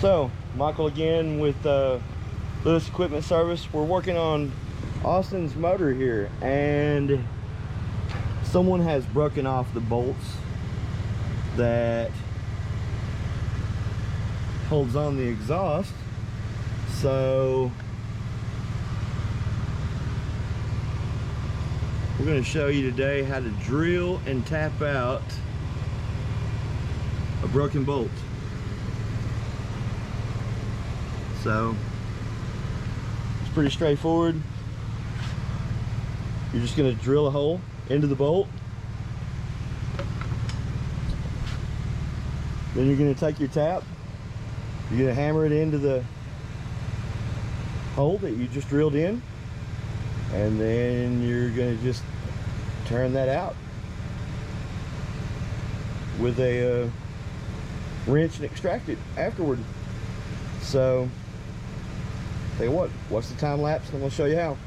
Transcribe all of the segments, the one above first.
So, Michael again with Lewis Equipment Service. We're working on Austin's motor here, and someone has broken off the bolts that holds on the exhaust. So we're going to show you today how to drill and tap out a broken bolt. So it's pretty straightforward. You're just going to drill a hole into the bolt. Then you're going to take your tap. You're going to hammer it into the hole that you just drilled in. And then you're going to just turn that out with a wrench and extract it afterward. So, tell you what, watch the time lapse and I'm going to show you how.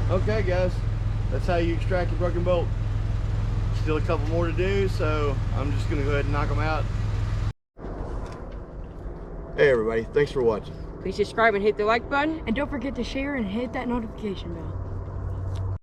Okay guys, that's how you extract a broken bolt. Still a couple more to do, so I'm just gonna go ahead and knock them out. Hey everybody, thanks for watching. Please subscribe and hit the like button. And don't forget to share and hit that notification bell.